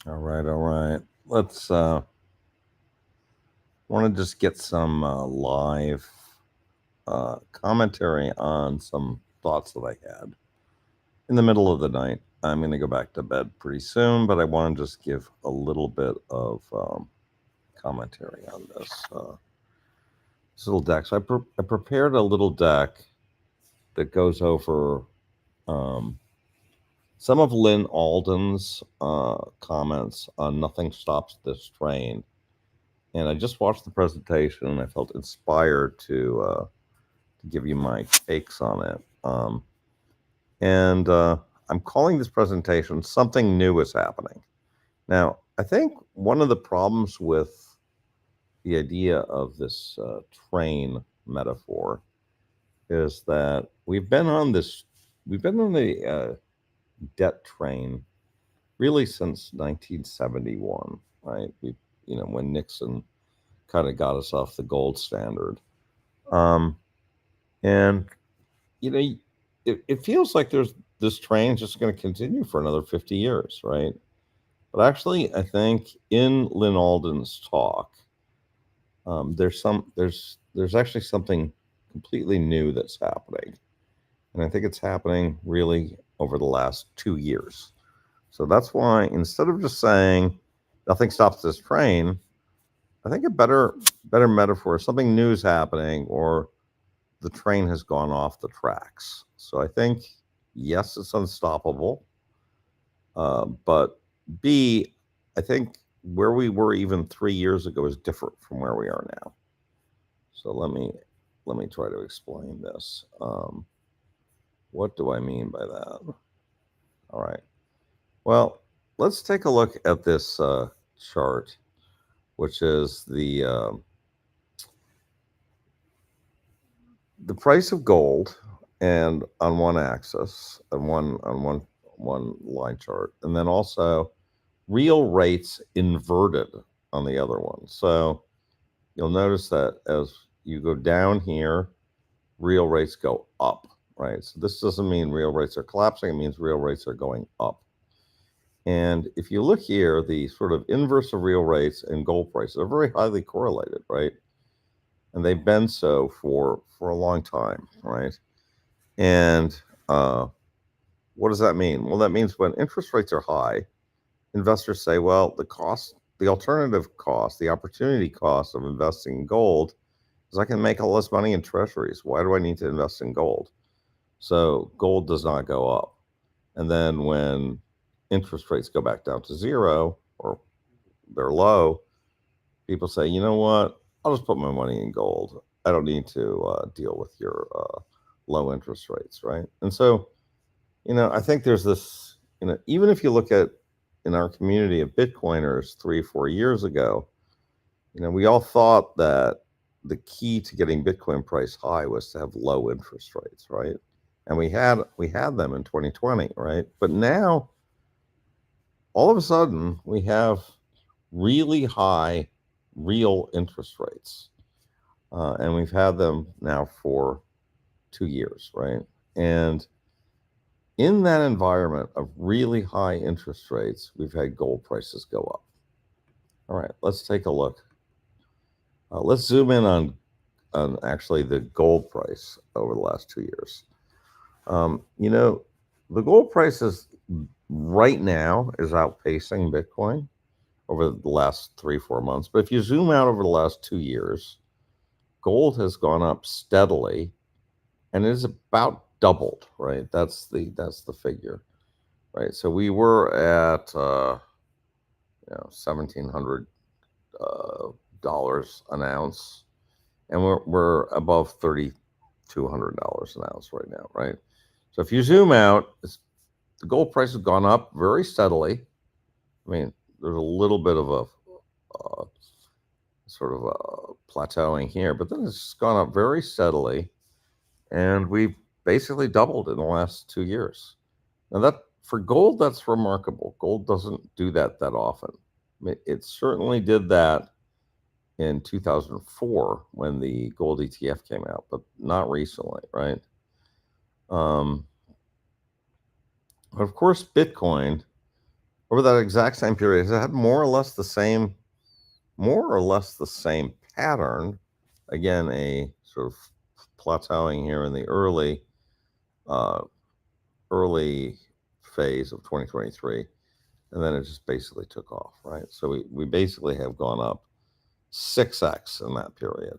All right, all right. Let's want to just get some live commentary on some thoughts that I had in the middle of the night. I'm going to go back to bed pretty soon, but I want to just give a little bit of commentary on this little deck. So I prepared a little deck that goes over um, some of Lynn Alden's comments on Nothing Stops This Train. And I just watched the presentation and I felt inspired to give you my takes on it. And I'm calling this presentation Something New is Happening. Now, I think one of the problems with the idea of this train metaphor is that we've been on the debt train really since 1971, right? When Nixon kind of got us off the gold standard. Um, and, you know, it feels like this train is just going to continue for another 50 years, right? But actually, I think in Lynn Alden's talk, there's actually something completely new that's happening, and I think it's happening really over the last 2 years. So that's why instead of just saying nothing stops this train, I think a better metaphor is something new is happening, or the train has gone off the tracks. So I think yes, it's unstoppable, but B, I think where we were even 3 years ago is different from where we are now. So let me try to explain this. What do I mean by that? All right. Well, let's take a look at this chart, which is the price of gold, and on one axis, and one line chart, and then also real rates inverted on the other one. So you'll notice that as you go down here, real rates go up, right? So this doesn't mean real rates are collapsing, it means real rates are going up. And if you look here, the sort of inverse of real rates and gold prices are very highly correlated, right? And they've been so for a long time, right? And uh, what does that mean? Well, that means when interest rates are high, investors say, well, the alternative cost, the opportunity cost of investing in gold is I can make all this money in treasuries. Why do I need to invest in gold? So gold does not go up. And then when interest rates go back down to zero or they're low, people say, you know what? I'll just put my money in gold. I don't need to deal with your low interest rates, right? And so, I think there's this, even if you look at in our community of Bitcoiners 3 or 4 years ago, we all thought that the key to getting Bitcoin price high was to have low interest rates, right? And we had them in 2020, right? But now all of a sudden we have really high real interest rates, and we've had them now for 2 years, right? And in that environment of really high interest rates, we've had gold prices go up. All right, let's take a look. Let's zoom in on actually the gold price over the last 2 years. Um, you know, the gold price is right now is outpacing Bitcoin over the last 3 4 months. But if you zoom out over the last 2 years, gold has gone up steadily, and it is about doubled. Right, that's the figure. Right, so we were at 1,700 dollars an ounce, and we're above $3,200 an ounce right now. Right, so if you zoom out, the gold price has gone up very steadily. I mean, there's a little bit of a sort of plateauing here, but then it's gone up very steadily, and we've basically doubled in the last 2 years. Now that for gold, that's remarkable. Gold doesn't do that often. I mean, it certainly did that in 2004 when the gold ETF came out, but not recently, right? Um, but of course, Bitcoin over that exact same period, it had more or less the same pattern. Again, a sort of plateauing here in the uh, early phase of 2023, and then it just basically took off, right? So we basically have gone up 6x in that period.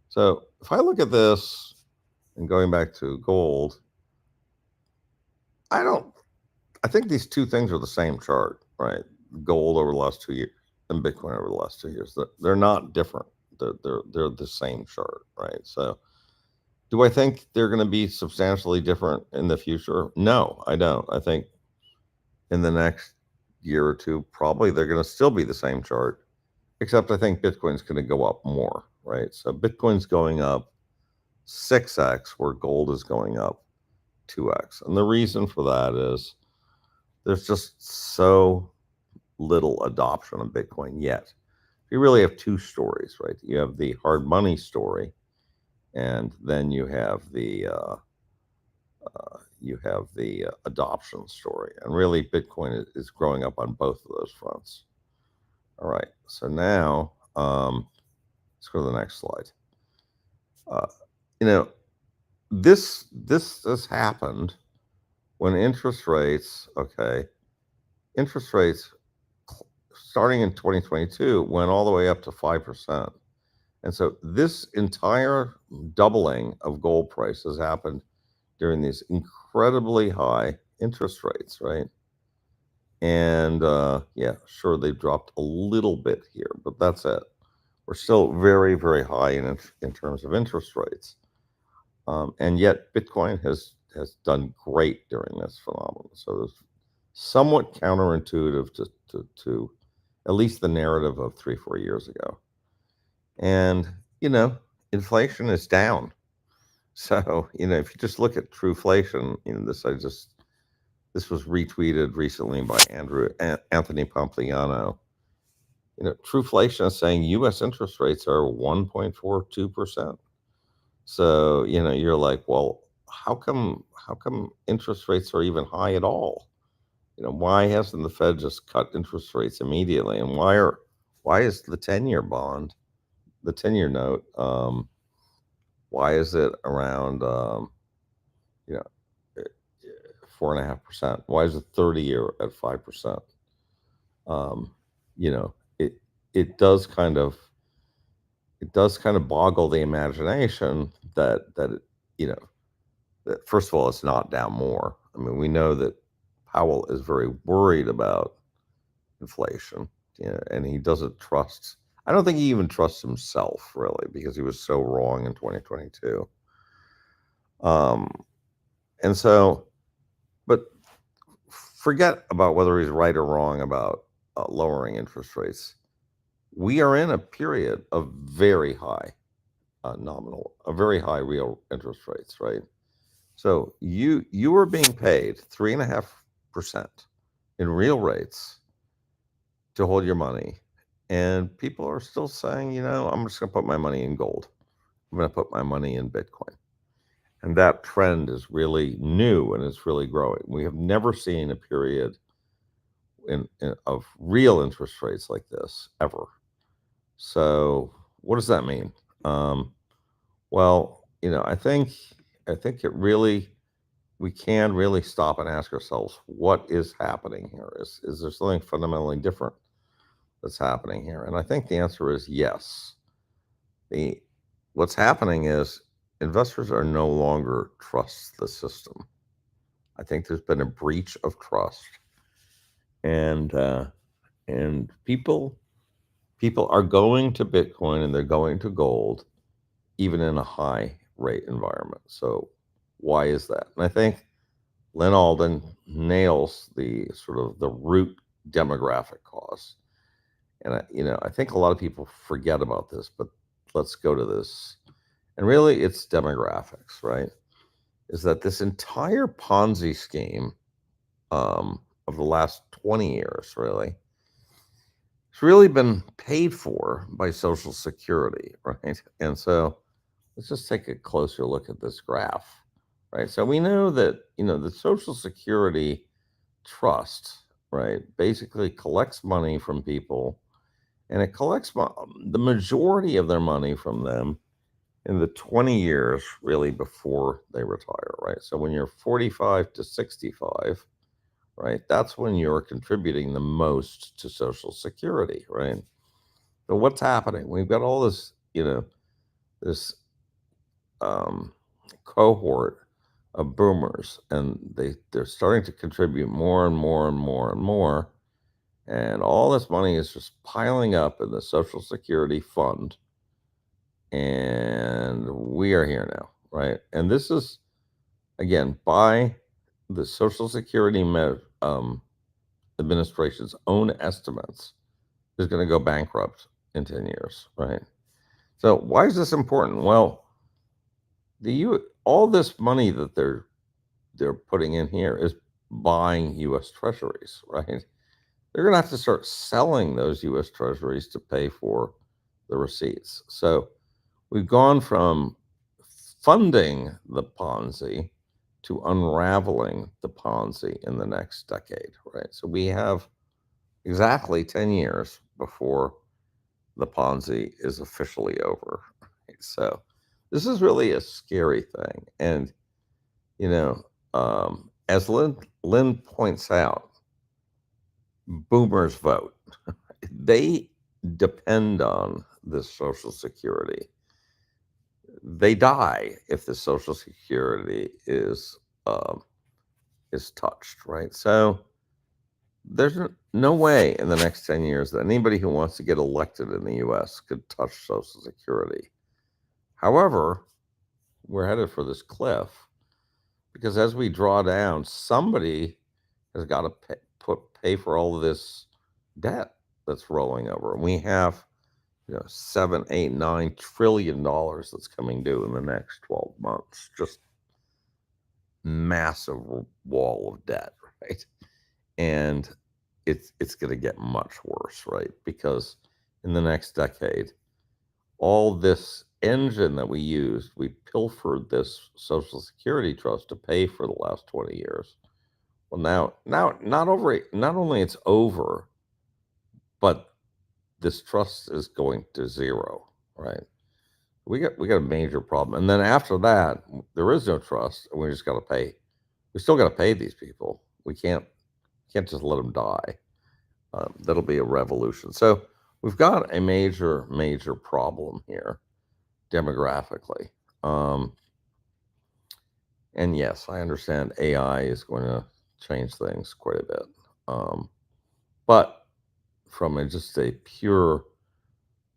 So if I look at this and going back to gold, I don't. I think these two things are the same chart, right? Gold over the last 2 years and Bitcoin over the last 2 years. They're not different. They're the same chart, right? So do I think they're going to be substantially different in the future? No, I don't. I think in the next year or two, probably they're going to still be the same chart, except I think Bitcoin's going to go up more, right? So Bitcoin's going up 6x where gold is going up 2x. And the reason for that is there's just so little adoption of Bitcoin yet. You really have two stories, right? You have the hard money story, and then you have the adoption story. And really, Bitcoin is growing up on both of those fronts. All right, so now let's go to the next slide. Uh, you know, this has happened when interest rates, interest rates starting in 2022 went all the way up to 5%. And so this entire doubling of gold prices happened during these incredibly high interest rates, right? And yeah, sure, they dropped a little bit here, but that's it. We're still very, very high in terms of interest rates. And yet Bitcoin has done great during this phenomenon. So it's somewhat counterintuitive to at least the narrative of 3-4 years ago. And inflation is down. So if you just look at trueflation, this was retweeted recently by Anthony Pompliano. Trueflation is saying U.S. interest rates are 1.42%. So you're like, well, how come interest rates are even high at all? Why hasn't the Fed just cut interest rates immediately? And why is the 10-year bond, the 10-year note, why is it around you know 4.5%? Why is the 30-year at 5%? Um, you know, it it does kind of boggle the imagination that that first of all it's not down more. I mean, we know that Powell is very worried about inflation, and he doesn't trust. I don't think he even trusts himself really because he was so wrong in 2022. Um, and so, but forget about whether he's right or wrong about lowering interest rates. We are in a period of very high very high real interest rates, right? So you are being paid 3.5% in real rates to hold your money, and people are still saying, I'm just going to put my money in gold. I'm going to put my money in Bitcoin. And that trend is really new and it's really growing. We have never seen a period of real interest rates like this ever. So what does that mean? Well, I think we can really stop and ask ourselves, what is happening here? Is there something fundamentally different that's happening here? And I think the answer is yes. What's happening is investors are no longer trust the system. I think there's been a breach of trust, and people are going to Bitcoin and they're going to gold, even in a high rate environment. So why is that? And I think Lynn Alden nails the sort of the root demographic cause. And I think a lot of people forget about this, but let's go to this. And really, it's demographics, right? Is that this entire Ponzi scheme of the last 20 years, really, it's really been paid for by Social Security, right? And so let's just take a closer look at this graph, right? So we know that, the Social Security trust, right, basically collects money from people, and it collects the majority of their money from them in the 20 years really before they retire, right? So when you're 45 to 65, right, that's when you're contributing the most to Social Security, right? So what's happening? We've got all this, this um, cohort of boomers, and they're starting to contribute more and more and more and more, and all this money is just piling up in the Social Security fund, and we are here now, right? And this is again by the Social Security Administration's own estimates is going to go bankrupt in 10 years, right? So why is this important? Well, all this money that they're putting in here is buying U.S. Treasuries, right? They're going to have to start selling those U.S. Treasuries to pay for the receipts. So we've gone from funding the Ponzi to unraveling the Ponzi in the next decade, right? So we have exactly 10 years before the Ponzi is officially over. Right? So this is really a scary thing. And, you know, as Lynn points out, boomers vote. They depend on this Social Security. They die if the Social Security is touched, right? So there's no way in the next 10 years that anybody who wants to get elected in the U.S. could touch Social Security. However, we're headed for this cliff because as we draw down, somebody has got to pay for all of this debt that's rolling over. And we have, $7, 8, $9 trillion that's coming due in the next 12 months. Just massive wall of debt, right? And it's going to get much worse, right? Because in the next decade, all this engine that we used, we pilfered this Social Security trust to pay for the last 20 years. Well, now, not only it's over, but this trust is going to zero, right? We got a major problem, and then after that, there is no trust, and we just got to pay. We still got to pay these people. We can't just let them die. That'll be a revolution. So we've got a major problem here demographically. Um, and yes, I understand AI is going to change things quite a bit. But from just a pure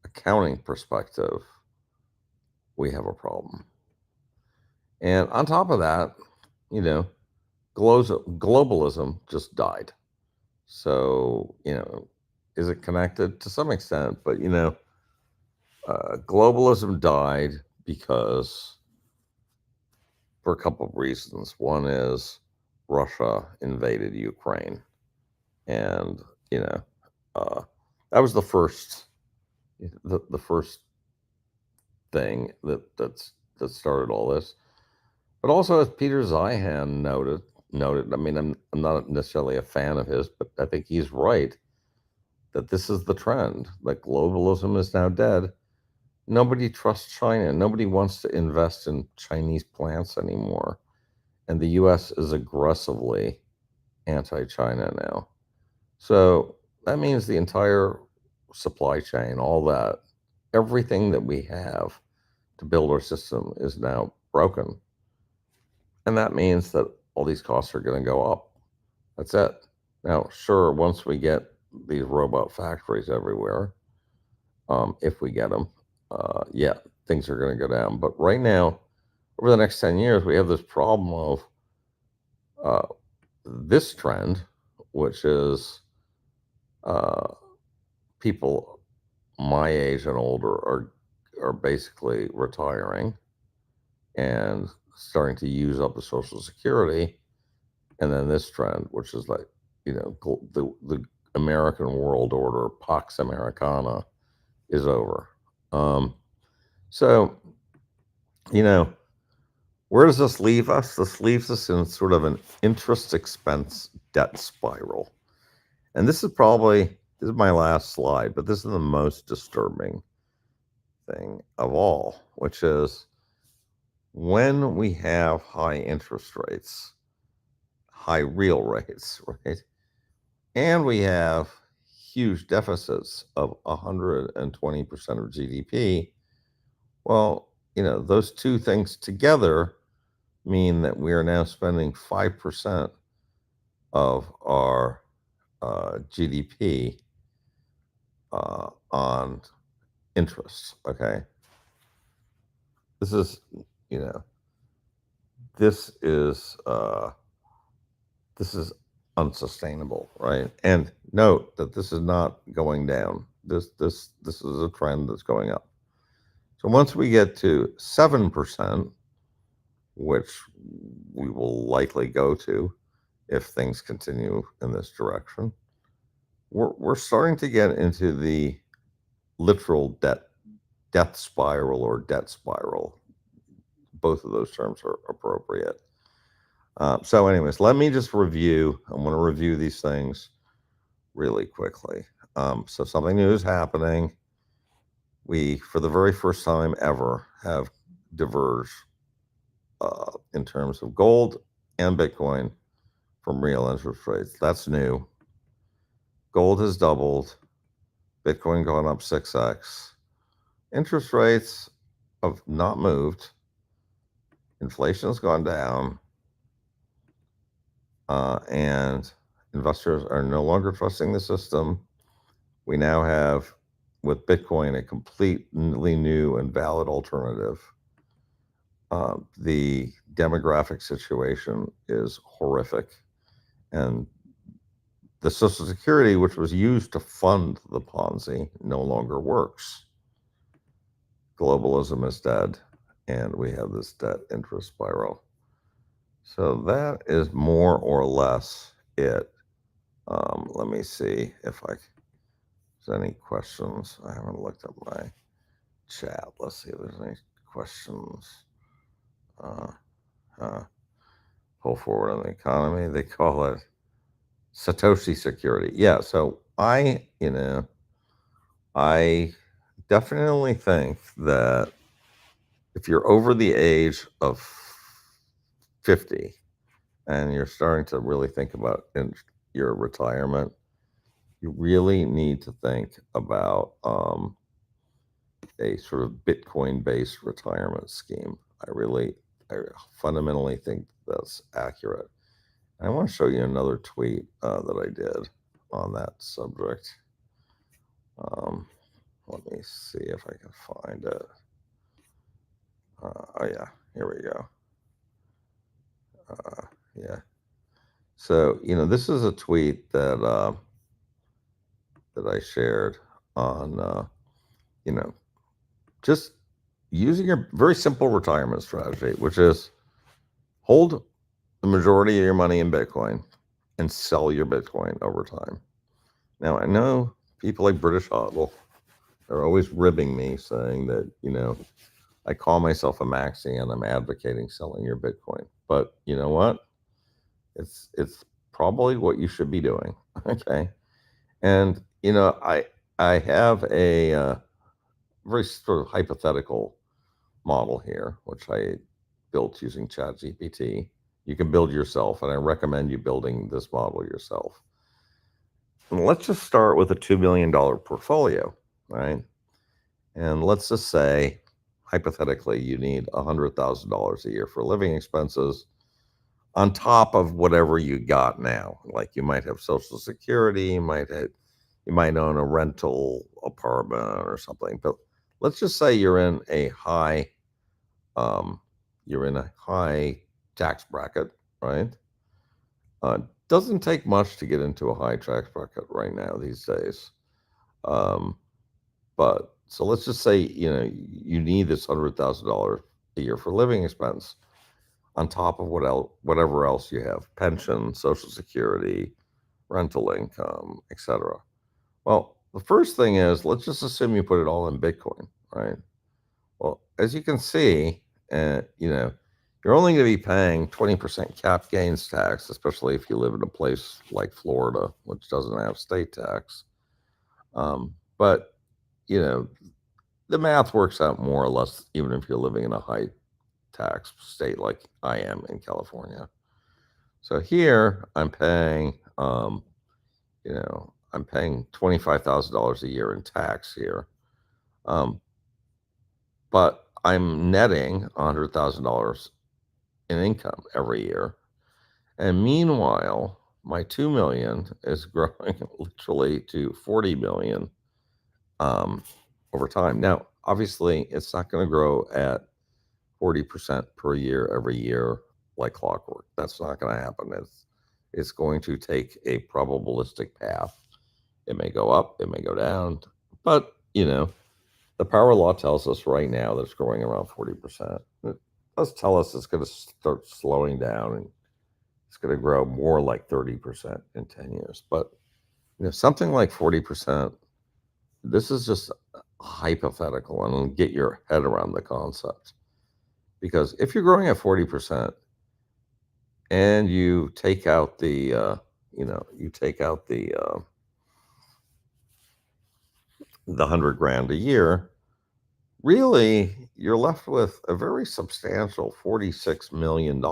accounting perspective, we have a problem. And on top of that, you know, globalism just died. So, is it connected to some extent? But, globalism died because for a couple of reasons. One is Russia invaded Ukraine, and you know uh, that was the first thing that started all this. But also, as Peter Zeihan noted, I mean, I'm not necessarily a fan of his, but I think he's right that this is the trend. That globalism is now dead. Nobody trusts China. Nobody wants to invest in Chinese plants anymore. And the US is aggressively anti China now. So that means the entire supply chain, all that, everything that we have to build our system is now broken. And that means that all these costs are going to go up. That's it. Now, sure, once we get these robot factories everywhere, if we get them, yeah, things are going to go down. But right now, over the next 10 years, we have this problem of uh, this trend, which is uh, people my age and older are basically retiring and starting to use up the Social Security, and then this trend, which is like the American world order, Pax Americana, is over. Um, so you know, where does this leave us? This leaves us in sort of an interest expense debt spiral. And this is my last slide, but this is the most disturbing thing of all, which is when we have high interest rates, high real rates, right? And we have huge deficits of 120% of GDP. Well, those two things together mean that we are now spending 5% of our GDP on interest. Okay. This is, you know, this is unsustainable, right? And note that this is not going down. This is a trend that's going up. So once we get to 7%, which we will likely go to if things continue in this direction, we're starting to get into the literal death spiral or debt spiral. Both of those terms are appropriate. So anyways, let me just review. I want to review these things really quickly. So something new is happening. We, for the very first time ever, have diverged in terms of gold and Bitcoin from real interest rates. That's new. Gold has doubled. Bitcoin gone up 6x. Interest rates have not moved. Inflation has gone down. And investors are no longer trusting the system. We now have, with Bitcoin, a completely new and valid alternative. The demographic situation is horrific. And the Social Security, which was used to fund the Ponzi, no longer works. Globalism is dead, and we have this debt interest spiral. So that is more or less it. Let me see if there's any questions. I haven't looked at my chat. Let's see if there's any questions. Pull forward on the economy. They call it Satoshi security. Yeah. So I definitely think that if you're over the age of 50 and you're starting to really think about your retirement, you really need to think about a sort of Bitcoin-based retirement scheme. I fundamentally think that's accurate. I want to show you another tweet that I did on that subject. Let me see if I can find it. Oh yeah, here we go. Yeah. So this is a tweet that I shared on just using a very simple retirement strategy, which is hold the majority of your money in Bitcoin and sell your Bitcoin over time. Now, I know people like British Hodl are always ribbing me, saying that, I call myself a maxi and I'm advocating selling your Bitcoin. But you know what? It's probably what you should be doing. Okay. And, I have a very sort of hypothetical model here, which I built using ChatGPT. You can build yourself, and I recommend you building this model yourself. And let's just start with a $2 million portfolio, right? And let's just say, hypothetically, you need $100,000 a year for living expenses on top of whatever you got now. Like you might have Social Security, you might own a rental apartment or something. But let's just say you're in a high tax bracket, right? Doesn't take much to get into a high tax bracket right now these days. But so let's just say you need this $100,000 a year for living expense on top of whatever else you have: pension, Social Security, rental income, etc. Well, the first thing is, let's just assume you put it all in Bitcoin, right? Well, as you can see, you you're only going to be paying 20% cap gains tax, especially if you live in a place like Florida, which doesn't have state tax. But, you know, the math works out more or less, even if you're living in a high tax state like I am in California. So here I'm paying, I'm paying $25,000 a year in tax here. But I'm netting $100,000 in income every year. And meanwhile, my 2 million is growing literally to 40 million over time. Now, obviously, it's not going to grow at 40% per year every year like clockwork. That's not going to happen. It's going to take a probabilistic path. It may go up, it may go down, but the power law tells us right now that it's growing around 40%. It does tell us it's going to start slowing down and it's going to grow more like 30% in 10 years. But something like 40%, this is just hypothetical, and get your head around the concept. Because if you're growing at 40% and you take out the 100 grand a year, really you're left with a very substantial $46 million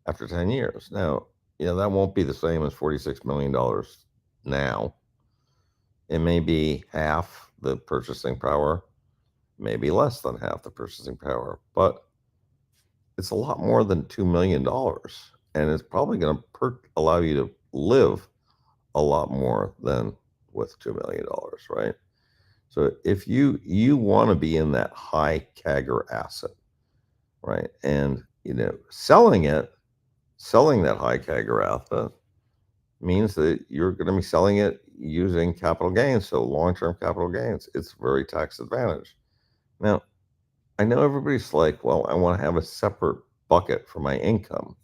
after 10 years. Now, that won't be the same as $46 million now. It may be half the purchasing power, maybe less than half the purchasing power, but it's a lot more than $2 million. And it's probably going to allow you to live a lot more than with $2 million, right? So if you want to be in that high CAGR asset, right? And, selling that high CAGR asset means that you're going to be selling it using capital gains. So long-term capital gains, it's very tax advantaged. Now, I know everybody's like, well, I want to have a separate bucket for my income.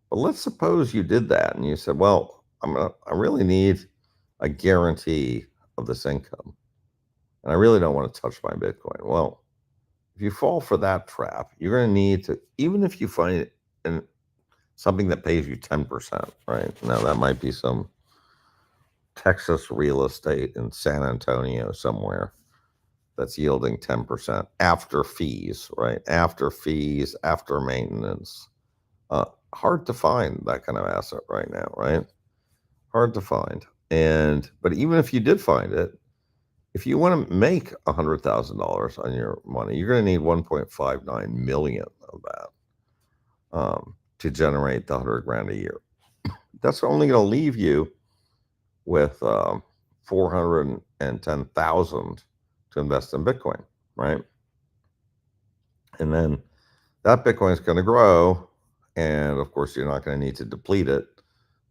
But let's suppose you did that and you said, well, I really need a guarantee of this income. And I really don't want to touch my Bitcoin. Well, if you fall for that trap, you're going to need to, even if you find it in something that pays you 10%, right? Now, that might be some Texas real estate in San Antonio somewhere that's yielding 10% after fees, right? After fees, after maintenance. Hard to find that kind of asset right now, right? Hard to find. But even if you did find it, if you want to make $100,000 on your money, you're going to need 1.59 million of that to generate the 100 grand a year. That's only going to leave you with 410,000 to invest in Bitcoin, right? And then that Bitcoin is going to grow, and of course, you're not going to need to deplete it.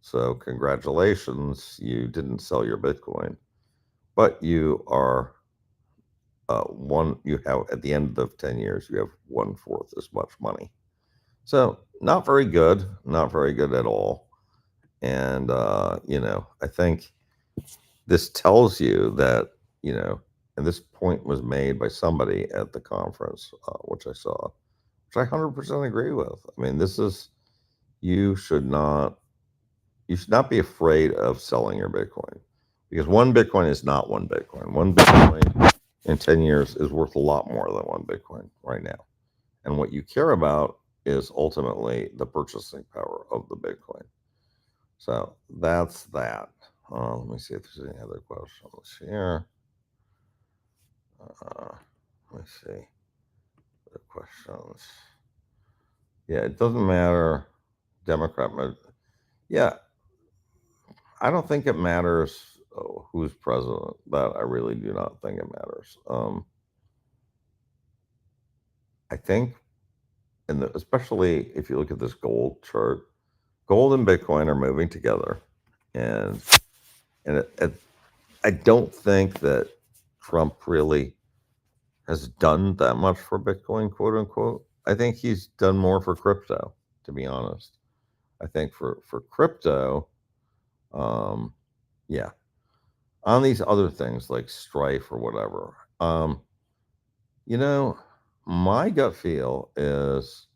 So, congratulations, you didn't sell your Bitcoin, but you are you have at the end of 10 years, you have 1/4 as much money. So, not very good at all. And, I think this tells you that, and this point was made by somebody at the conference, which I saw, which I 100% agree with. I mean, you should not be afraid of selling your Bitcoin, because one Bitcoin is not one Bitcoin. One Bitcoin in 10 years is worth a lot more than one Bitcoin right now. And what you care about is ultimately the purchasing power of the Bitcoin. So that's that. Let me see if there's any other questions here. Let me see. The questions. Yeah, it doesn't matter. Democrat. Yeah, I don't think it matters who's president. That I really do not think it matters. I think, especially if you look at this gold chart, gold and Bitcoin are moving together, and I don't think that Trump really has done that much for Bitcoin, quote unquote. I think he's done more for crypto, to be honest. I think for crypto, yeah. On these other things like Strife or whatever, my gut feel is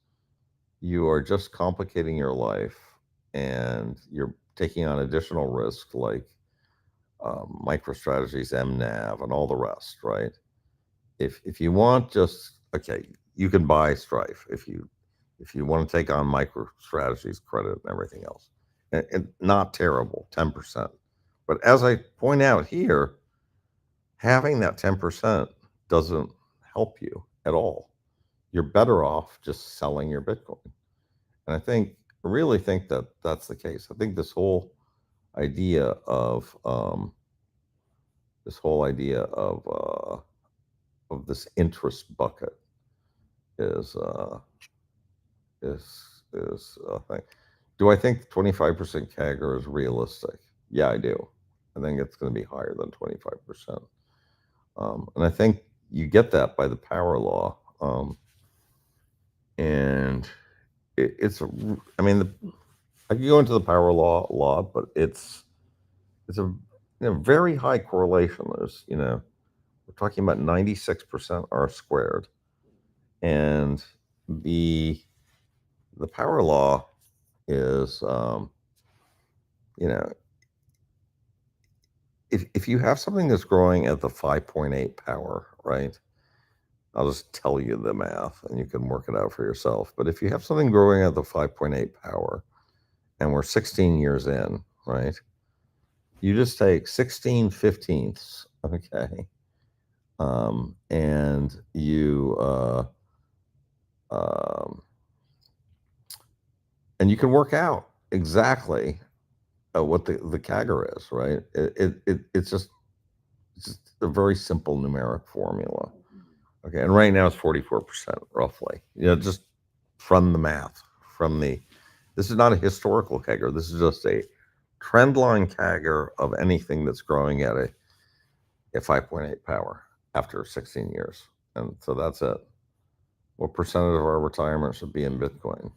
you are just complicating your life, and you're taking on additional risk like MicroStrategy's MNAV and all the rest, right? If you want just okay, you can buy Strife if you want to take on MicroStrategy's credit and everything else, and not terrible, 10%. But as I point out here, having that 10% doesn't help you at all. You're better off just selling your Bitcoin. And I really think that that's the case. I think idea of this whole idea of this interest bucket is a thing. Do I think 25% CAGR is realistic? Yeah, I do. I think it's going to be higher than 25%. And I think you get that by the power law. And I mean, I could go into the power law a lot, but it's a very high correlation. We're talking about 96% R squared, and the power law is, you know, if you have something that's growing at the 5.8 power, right? I'll just tell you the math, and you can work it out for yourself. But if you have something growing at the 5.8 power, and we're 16 years in, right? You just take 16/15, okay, and um, you can work out exactly what the CAGR is, right? It's just a very simple numeric formula, okay. And right now it's 44% roughly. Just from the math, from the this is not a historical CAGR. This is just a trend line CAGR of anything that's growing at a 5.8 power after 16 years. And so that's it. What percentage of our retirement should be in Bitcoin?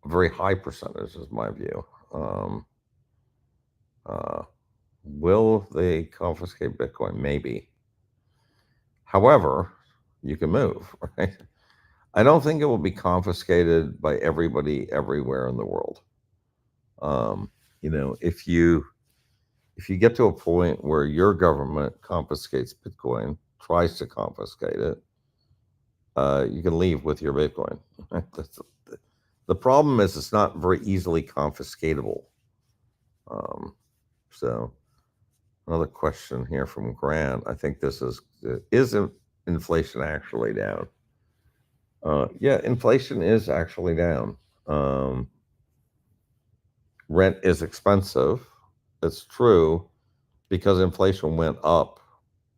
A very high percentage is my view. Will they confiscate Bitcoin? Maybe. However, you can move, right? I don't think it will be confiscated by everybody everywhere in the world. If you get to a point where your government confiscates Bitcoin, tries to confiscate it, you can leave with your Bitcoin. The problem is it's not very easily confiscatable. So another question here from Grant. I think this is inflation actually down? Yeah, inflation is actually down. Rent is expensive. It's true, because inflation went up.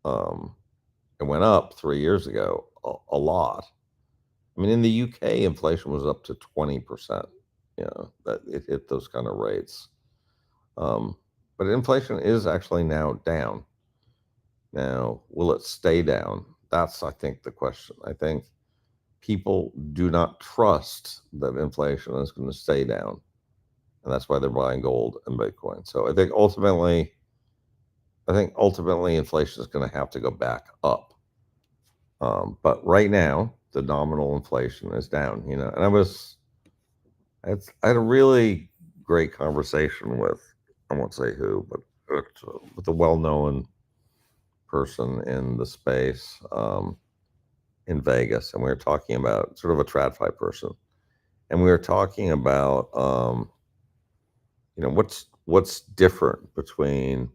It went up 3 years ago a lot. I mean, in the UK, inflation was up to 20%. That it hit those kind of rates. But inflation is actually now down. Now, will it stay down? That's, I think, the question. I think people do not trust that inflation is going to stay down, and that's why they're buying gold and Bitcoin. So I think ultimately inflation is going to have to go back up. But right now, the nominal inflation is down. And I had a really great conversation with, I won't say who, but with a well-known person in the space in Vegas, and we were talking about sort of a TradFi person, and we were talking about what's different between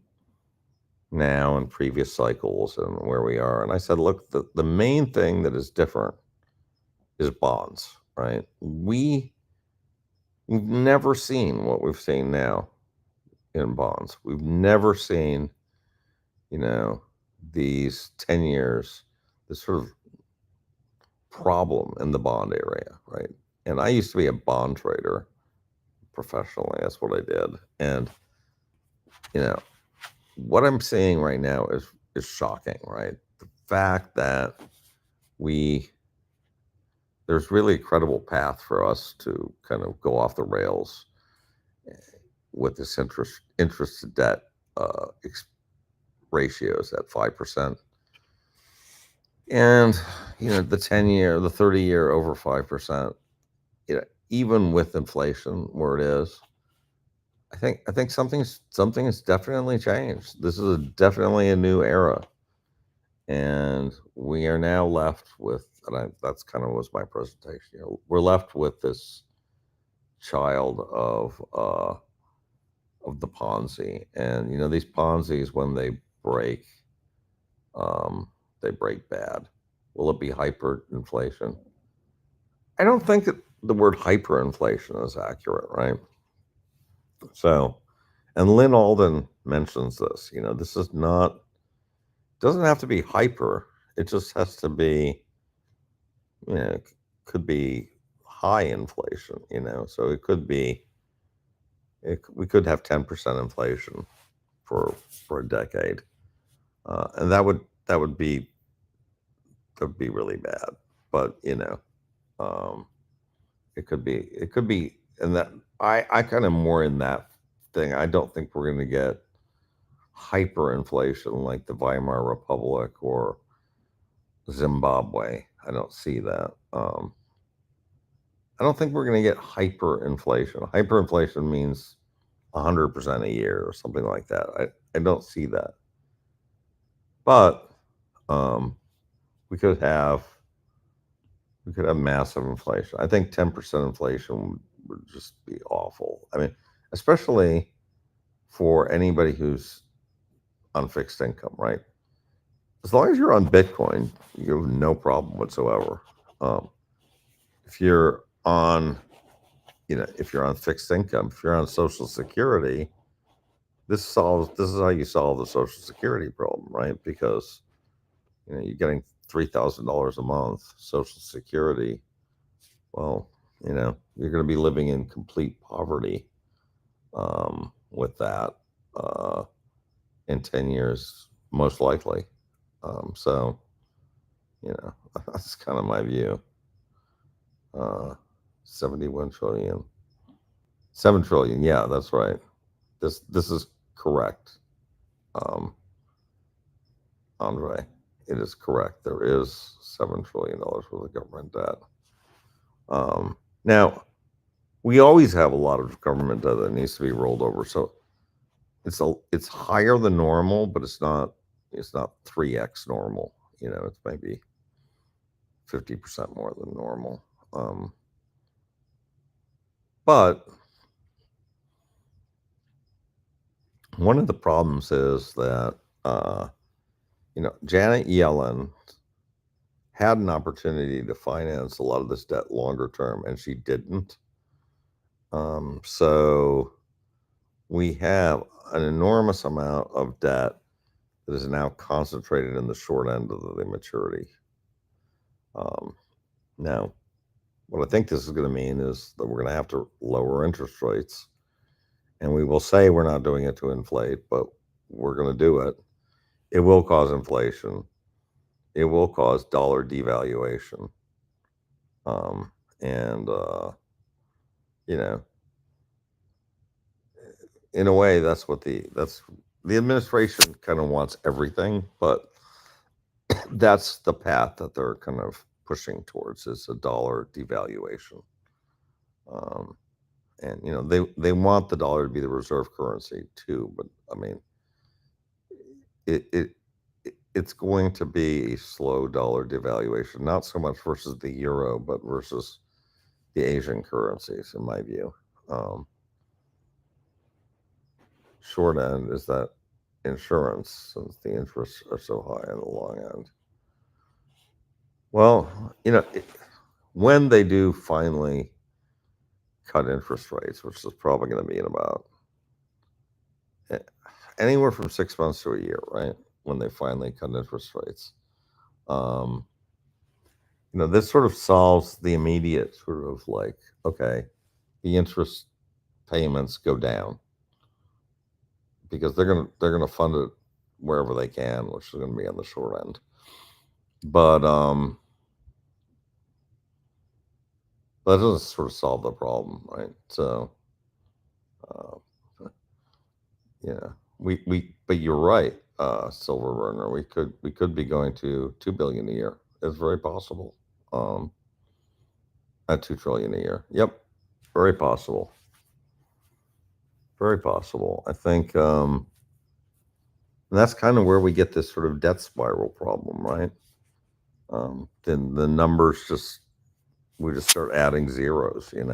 now and previous cycles and where we are. And I said, look, the main thing that is different is bonds, right? We've never seen what we've seen now in bonds. We've never seen, these 10 years, this sort of problem in the bond area, right? And I used to be a bond trader professionally. That's what I did. And, what I'm seeing right now is shocking, right? The fact that there's really a credible path for us to kind of go off the rails with this interest to debt ratios at 5%, and the 10-year, the 30-year over 5%. even with inflation where it is, I think something has definitely changed. This is definitely a new era, and we are now left with, and that's kind of was my presentation. We're left with this child of the Ponzi, and these Ponzi's, when um, they break bad. Will it be hyperinflation? I don't think that the word hyperinflation is accurate, right? So, and Lynn Alden mentions this. This is not, doesn't have to be hyper. It just has to be, could be high inflation. So it could be, we could have 10% inflation for a decade, and that would be really bad. But um, it could be, and that I kind of more in that thing. I don't think we're going to get hyperinflation like the Weimar Republic or Zimbabwe. I don't see that. I don't think we're going to get hyperinflation. Hyperinflation means 100% a year or something like that. I don't see that. But um, we could have we could have massive inflation. I think 10% inflation would just be awful. I mean, especially for anybody who's on fixed income, right? As long as you're on Bitcoin, you have no problem whatsoever. Um, if you're on, if you're on fixed income, if you're on Social Security, this is how you solve the Social Security problem, right? Because you're getting $3,000 a month Social Security. Well, you're going to be living in complete poverty with that in 10 years, most likely. So, that's kind of my view. Uh, 71 trillion. 7 trillion. Yeah, that's right. This is correct. Um, Andre, it is correct. There is $7 trillion worth of government debt. Now, we always have a lot of government debt that needs to be rolled over. So it's higher than normal, but it's not 3x normal. It's maybe 50% more than normal. But one of the problems is that Janet Yellen had an opportunity to finance a lot of this debt longer term, and she didn't. So we have an enormous amount of debt that is now concentrated in the short end of the maturity. Now, what I think this is going to mean is that we're going to have to lower interest rates, and we will say we're not doing it to inflate, but we're going to do it. It will cause inflation. It will cause dollar devaluation. And you know, in a way, that's the administration kind of wants everything, but that's the path that they're kind of pushing towards, is a dollar devaluation. Um, and they want the dollar to be the reserve currency too, but I mean, it's going to be a slow dollar devaluation, not so much versus the euro, but versus the Asian currencies, in my view. Um, Short end is that insurance, since the interests are so high on the long end. Well, when they do finally cut interest rates, which is probably going to be in about eh, anywhere from 6 months to a year, right? When they finally cut interest rates, um, this sort of solves the immediate sort of like, okay, the interest payments go down because they're gonna fund it wherever they can, which is going to be on the short end. But that doesn't sort of solve the problem, right? So, uh, yeah, but you're right, Silver Burner. We could be going to 2 billion a year. It's very possible. Um, at 2 trillion a year. Yep, very possible. Very possible. I think and that's kind of where we get this sort of debt spiral problem, right? Then the numbers just we just start adding zeros, and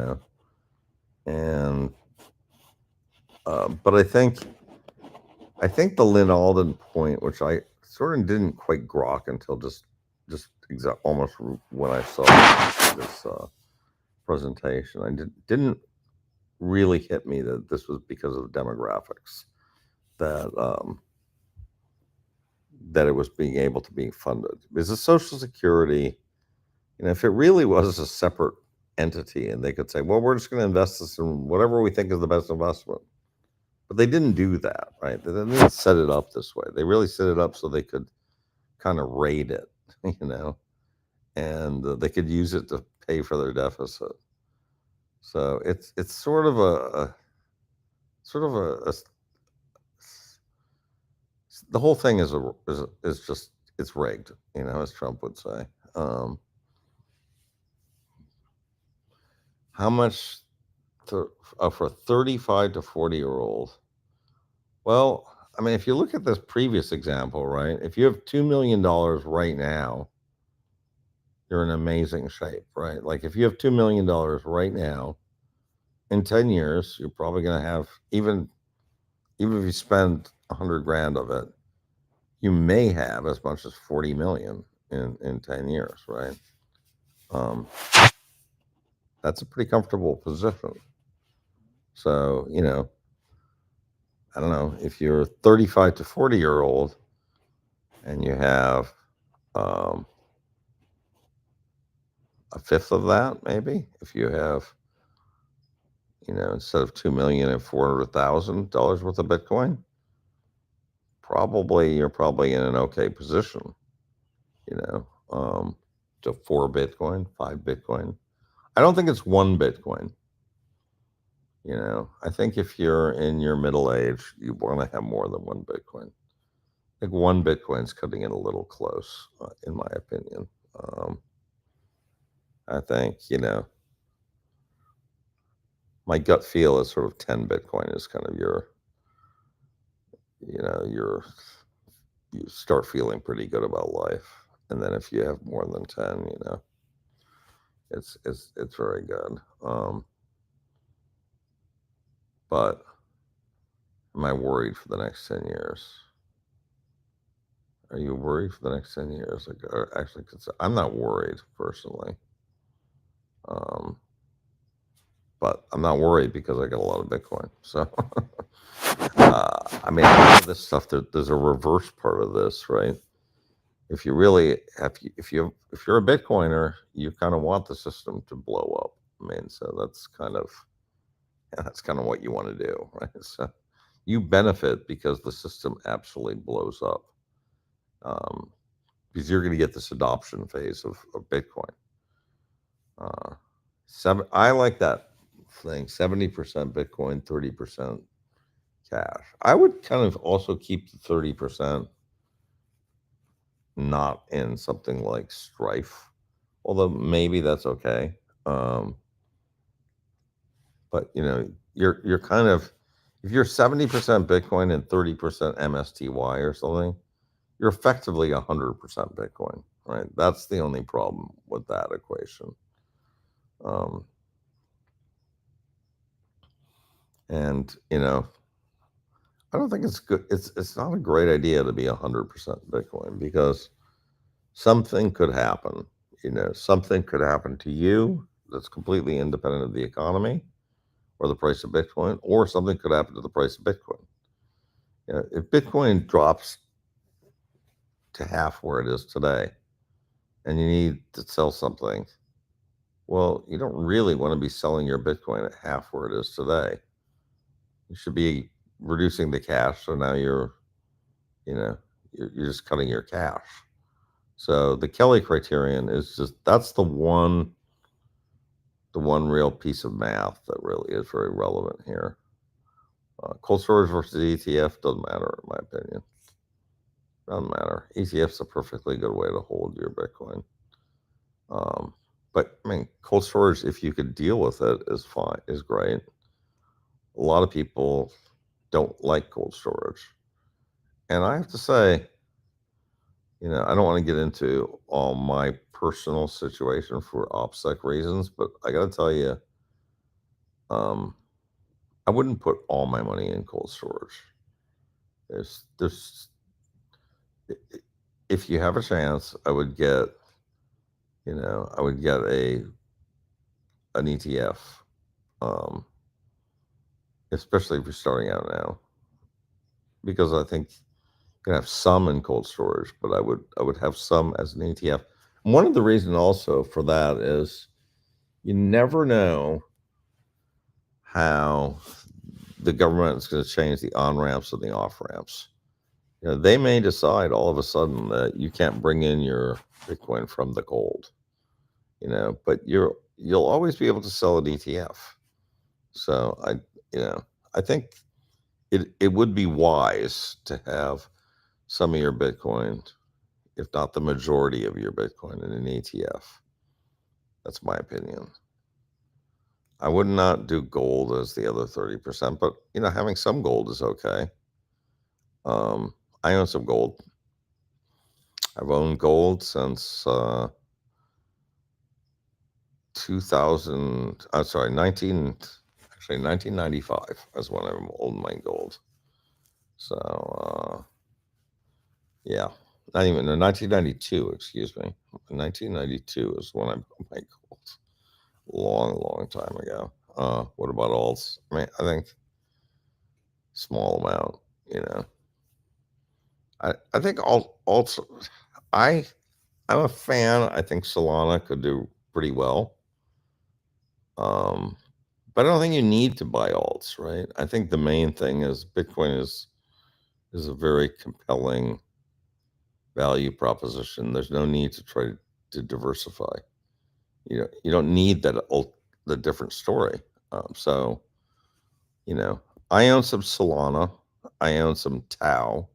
but I think the Lynn Alden point, which I sort of didn't quite grok until just almost when I saw this presentation, I didn't really hit me that this was because of demographics that that it was being able to be funded. Because the Social Security, if it really was a separate entity and they could say, well, we're just going to invest this in whatever we think is the best investment. But they didn't do that, right? They didn't set it up this way. They really set it up so they could kind of rate it, and they could use it to pay for their deficit. So it's sort of a the whole thing is just it's rigged, as Trump would say. Um, how much for 35 to 40-year-old? Well, I mean, if you look at this previous example, right? If you have $2 million right now, you're in amazing shape, right? Like if you have $2 million right now, in 10 years, you're probably going to have even if you spend 100 grand of it, you may have as much as 40 million in 10 years, right? Um, that's a pretty comfortable position. So, I don't know, if you're 35 to 40-year-old and you have a fifth of that, maybe, if you have, instead of 2,400,000 worth of Bitcoin, you're probably in an okay position, you know, um, to 4 Bitcoin, 5 Bitcoin. I don't think it's 1 Bitcoin. I think if you're in your middle age, you want to have more than 1 Bitcoin. I think 1 Bitcoin's cutting it a little close, in my opinion. I think, my gut feel is sort of 10 Bitcoin is kind of your, you start feeling pretty good about life. And then if you have more than 10, it's very good. But am I worried for the next 10 years? Are you worried for the next 10 years? Like, actually, I'm not worried personally. Um, but I'm not worried because I got a lot of Bitcoin. So, I mean, a lot of this stuff, there's a reverse part of this, right? If you really have, if you're a Bitcoiner, you kind of want the system to blow up. I mean, so that's kind of what you want to do, right? So you benefit because the system absolutely blows up, because you're going to get this adoption phase of Bitcoin. I like that thing: 70% Bitcoin, 30% cash. I would kind of also keep the 30% not in something like Strife, although maybe that's okay. But you're kind of, if you're 70% Bitcoin and 30% MSTY or something, you're effectively 100% Bitcoin, right? That's the only problem with that equation. Um, and I don't think it's good. It's not a great idea to be 100% Bitcoin, because something could happen. Something could happen to you that's completely independent of the economy or the price of Bitcoin, or something could happen to the price of Bitcoin. If Bitcoin drops to half where it is today and you need to sell something, well, you don't really want to be selling your Bitcoin at half where it is today. You should be reducing the cash. So now you're just cutting your cash. So the Kelly criterion is that's the one real piece of math that really is very relevant here. Cold storage versus ETF doesn't matter, in my opinion. Doesn't matter. ETF's a perfectly good way to hold your Bitcoin. But I mean, cold storage, if you could deal with it, is fine, is great. A lot of people don't like cold storage. And I have to say, I don't want to get into all my personal situation for OPSEC reasons, but I got to tell you, um, I wouldn't put all my money in cold storage. There's, if you have a chance, I would get an ETF, um, especially if you're starting out now, because I think you can have some in cold storage, but I would have some as an ETF. And one of the reasons also for that is you never know how the government is going to change the on ramps and the off ramps. They may decide all of a sudden that you can't bring in your Bitcoin from the gold, but you'll always be able to sell an ETF. So I think it would be wise to have some of your Bitcoin, if not the majority of your Bitcoin, in an ETF. That's my opinion. I would not do gold as the other 30%, but having some gold is okay. I own some gold. I've owned gold since 2000. I'm sorry, 1995 is when I owned my gold. So yeah, not even no, 1992. Excuse me, 1992 is when I bought my gold. Long, long time ago. What about alts? I mean, I think small amount. You know, I think alts. I I'm a fan. I think Solana could do pretty well. Um, but I don't think you need to buy alts, right? I think the main thing is Bitcoin is a very compelling value proposition. There's no need to try to diversify. You don't need the different story. So I own some Solana, I own some Tau,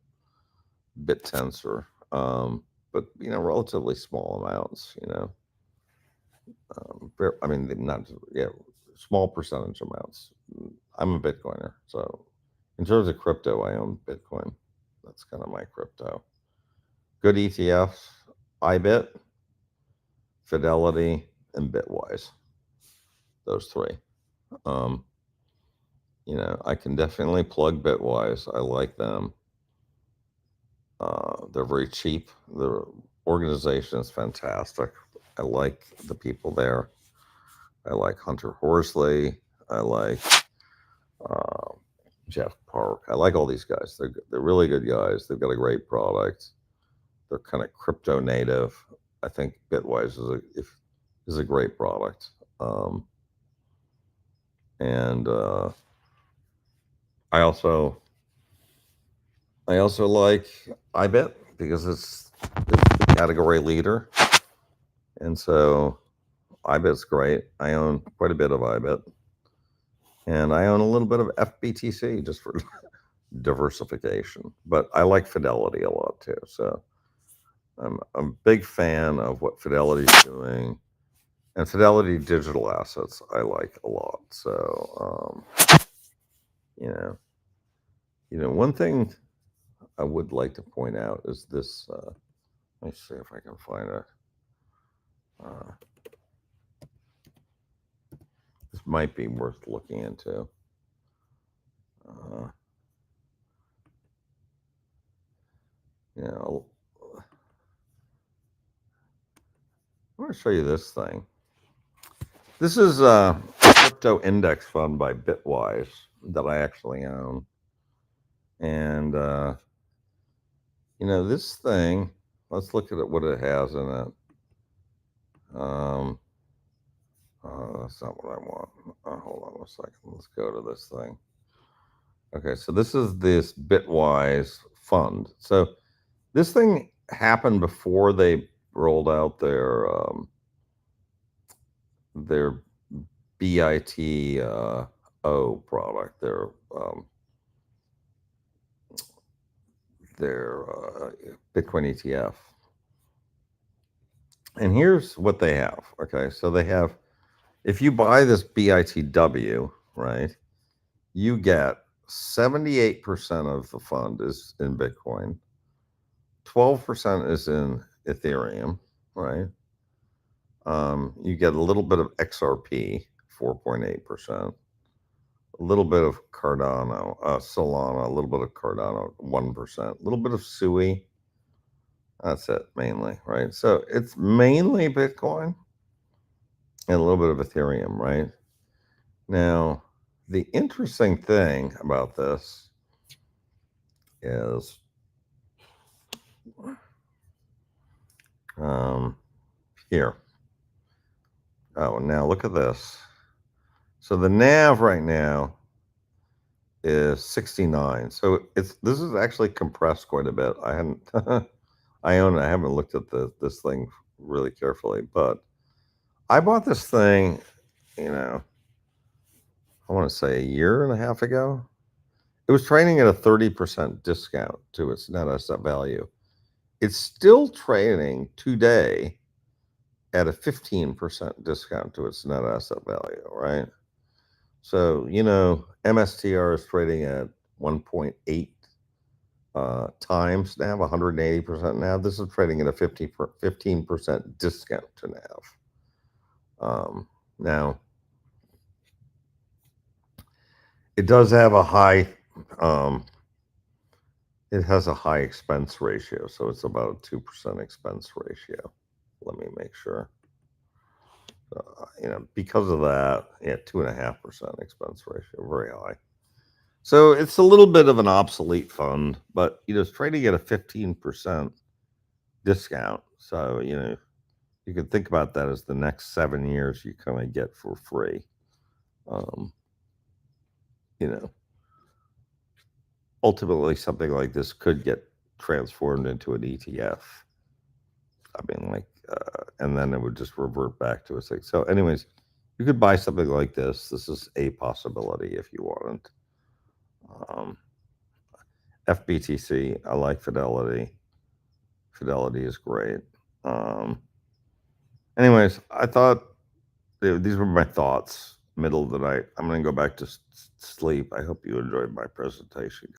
BitTensor, but relatively small amounts. I mean, not yeah, small percentage amounts. I'm a Bitcoiner, so in terms of crypto, I own Bitcoin. That's kind of my crypto. Good ETFs: IBIT, Fidelity, and Bitwise. Those three. Um, I can definitely plug Bitwise. I like them. They're very cheap. The organization is fantastic. I like the people there. I like Hunter Horsley. I like uh, Jeff Park. I like all these guys. They're really good guys. They've got a great product. They're kind of crypto native. I think Bitwise is a great product. And I also like IBIT because it's the category leader, and so IBIT's great. I own quite a bit of IBIT, and I own a little bit of FBTC just for diversification. But I like Fidelity a lot too. So I'm a big fan of what Fidelity's doing, and Fidelity Digital Assets I like a lot. So you know, one thing I would like to point out is this. Let me see if I can find it. Uh, this might be worth looking into. Uh, you know, I'm going to show you this thing. This is a crypto index fund by Bitwise that I actually own. And, this thing, let's look at what it has in it. That's not what I want. Hold on a second. Let's go to this thing. Okay, so this is this Bitwise fund. So this thing happened before they rolled out their BITO product, their Bitcoin ETF. And here's what they have. Okay, so they have, if you buy this BITW, right, you get 78% of the fund is in Bitcoin, 12% is in Ethereum, right? You get a little bit of XRP, 4.8%, a little bit of Cardano, Solana, a little bit of Cardano, 1%, a little bit of Sui. That's it mainly, right? So it's mainly Bitcoin and a little bit of Ethereum, right? Now, the interesting thing about this is here. Oh, now look at this. So the NAV right now is 69. So this is actually compressed quite a bit. I hadn't I own it. I haven't looked at this thing really carefully, but I bought this thing, I want to say a year and a half ago. It was trading at a 30% discount to its net asset value. It's still trading today at a 15% discount to its net asset value, right? So, MSTR is trading at 1.8 times NAV, 180% NAV. This is trading at a 15% discount to NAV. Now, it does have a high, it has a high expense ratio, so it's about a 2% expense ratio. Let me make sure. Because of that, 2.5% expense ratio, very high. So it's a little bit of an obsolete fund, but it's trading at a 15% discount. So you can think about that as the next 7 years you kind of get for free. Ultimately something like this could get transformed into an ETF. I mean, and then it would just revert back to a six. So, anyways, you could buy something like this. This is a possibility if you want. FBTC, I like Fidelity. Fidelity is great. Anyways, I thought these were my thoughts. Middle of the night. I'm going to go back to sleep. I hope you enjoyed my presentation.